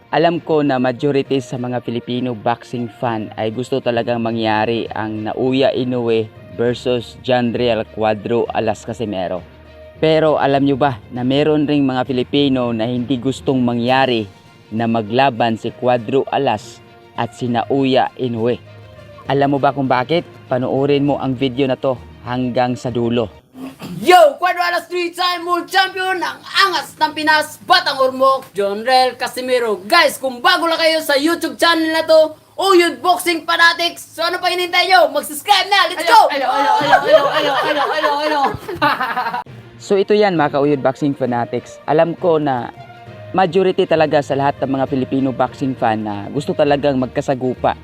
Alam ko na majority sa mga Filipino boxing fan ay gusto talagang mangyari ang Naoya Inoue versus Jandriel Cuadro Alas Casimero. Pero alam nyo ba na meron ring mga Filipino na hindi gustong mangyari na maglaban si Cuadro Alas at si Naoya Inoue? Alam mo ba kung bakit? Panoorin mo ang video na to hanggang sa dulo. Yo! Cuadro Alas 3-time world champion ng angas ng Pinas, Batang Ormoc, Jandriel Casimero. Guys, kung bago lang kayo sa YouTube channel na to, Uyod Boxing Fanatics, so ano pa hinintay nyo? Mag-subscribe na! Let's go! So ito yan mga ka-Uyod Boxing Fanatics. Alam ko na majority talaga sa lahat ng mga Filipino boxing fan na gusto talagang magkasagupa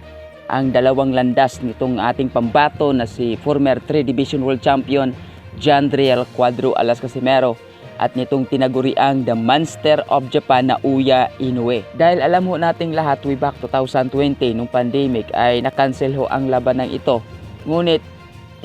ang dalawang landas nitong ating pambato na si former 3 Division World Champion Jandriel Cuadro Alas Casimero at nitong tinaguriang The Monster of Japan Naoya Inoue. Dahil alam ho nating lahat way back 2020 nung pandemic ay nakancel ho ang labanang ito. Ngunit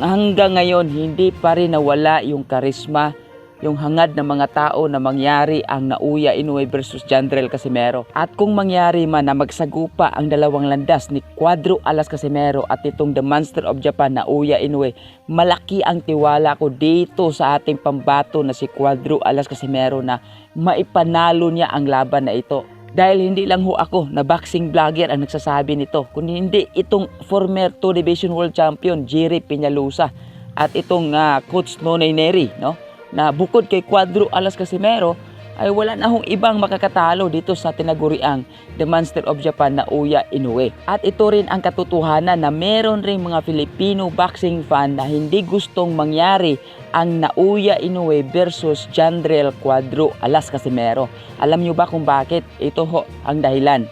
hanggang ngayon hindi pa rin nawala yung karisma, yung hangad ng mga tao na mangyari ang Naoya Inoue versus Jandriel Casimero. At kung mangyari man na magsagupa ang dalawang landas ni Cuadro Alas Casimero at itong The Monster of Japan Naoya Inoue, malaki ang tiwala ko dito sa ating pambato na si Cuadro Alas Casimero na maipanalo niya ang laban na ito. Dahil hindi lang ho ako na boxing vlogger ang nagsasabi nito, kundi hindi itong former 2 Division World Champion Jerry Peñalosa at itong Coach Nonay Neri, no? Na bukod kay Cuadro Alas Casimero ay wala na hong ibang makakatalo dito sa tinaguriang The Monster of Japan Naoya Inoue. At ito rin ang katotohanan na meron ring mga Filipino boxing fan na hindi gustong mangyari ang Naoya Inoue versus Jandriel Cuadro Alas Casimero. Alam nyo ba kung bakit? Ito ho ang dahilan.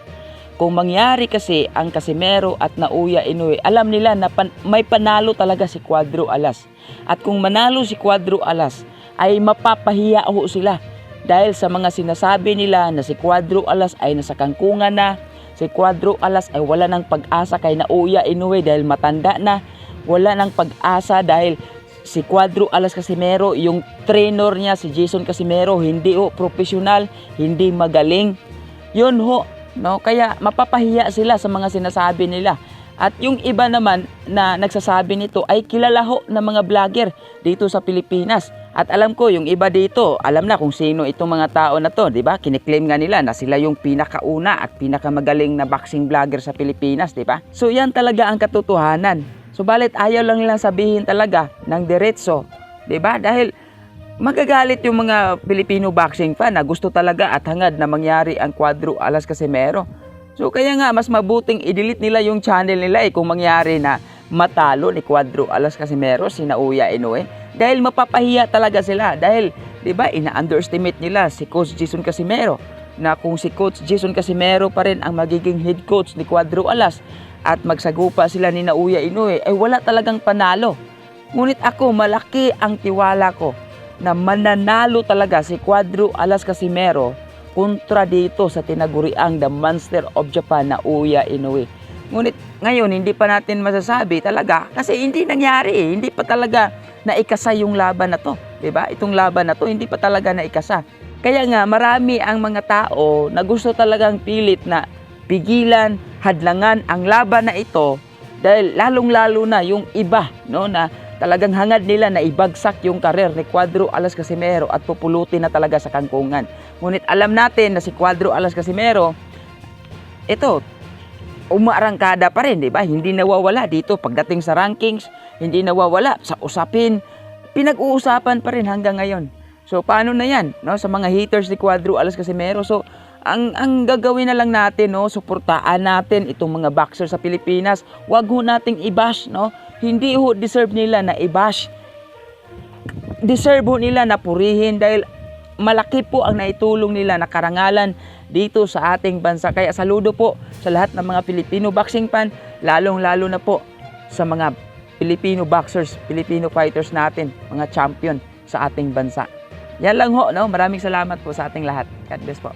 Kung mangyari kasi ang Casimero at Naoya Inoue, alam nila na may panalo talaga si Cuadro Alas. At kung manalo si Cuadro Alas, ay mapapahiya ho sila dahil sa mga sinasabi nila na si Cuadro Alas ay nasa kangkungan na, si Cuadro Alas ay wala ng pag-asa kay Naoya Inoue dahil matanda na, wala ng pag-asa dahil si Cuadro Alas Casimero, yung trainer niya si Jason Casimero, hindi ho profesional, hindi magaling. Yun ho, no? Kaya mapapahiya sila sa mga sinasabi nila. At yung iba naman na nagsasabi nito ay kilala ho ng mga vlogger dito sa Pilipinas. At alam ko yung iba dito, alam na kung sino itong mga tao na to, di ba? Kiniklaim nga nila na sila yung pinakauna at pinakamagaling na boxing vlogger sa Pilipinas, di ba? So yan talaga ang katotohanan. Subalit ayaw lang nilang sabihin talaga ng diretso, di ba? Dahil magagalit yung mga Filipino boxing fan na gusto talaga at hangad na mangyari ang Cuadro Alas Casimero. So kaya nga mas mabuting i-delete nila yung channel nila kung mangyari na matalo ni Cuadro Alas Casimero si Naoya Inoue. Dahil mapapahiya talaga sila dahil 'di ba ina-underestimate nila si Coach Jason Casimero na kung si Coach Jason Casimero pa rin ang magiging head coach ni Cuadro Alas at magsagupa sila ni Naoya Inoue ay wala talagang panalo. Ngunit ako malaki ang tiwala ko na mananalo talaga si Cuadro Alas Casimero kontra dito sa tinaguriang The Monster of Japan Naoya Inoue. Ngunit ngayon hindi pa natin masasabi talaga kasi hindi nangyari hindi pa talaga naikasa yung laban na to, 'di ba? Itong laban na to hindi pa talaga naikasa. Kaya nga marami ang mga tao na gusto talagang pilit na pigilan, hadlangan ang laban na ito dahil lalong-lalo na yung iba, no, na talagang hangad nila na ibagsak yung karir ni Cuadro Alas Casimero at pupulutin na talaga sa kangkungan. Ngunit alam natin na si Cuadro Alas Casimero, ito, umaarangkada pa rin, di ba? Hindi nawawala dito pagdating sa rankings, hindi nawawala sa usapin, pinag-uusapan pa rin hanggang ngayon. So paano na yan, no, sa mga haters ni Cuadro Alas Casimero? So ang gagawin na lang natin, no, suportaan natin itong mga boxer sa Pilipinas. Wag ho nating i-bash, no? Hindi ho deserve nila na i-bash. Deserve ho nila na purihin dahil malaki po ang naitulong nila na karangalan dito sa ating bansa. Kaya saludo po sa lahat ng mga Filipino boxing fan, lalong-lalo na po sa mga Filipino boxers, Filipino fighters natin, mga champion sa ating bansa. Yan lang ho, no? Maraming salamat po sa ating lahat. God bless po.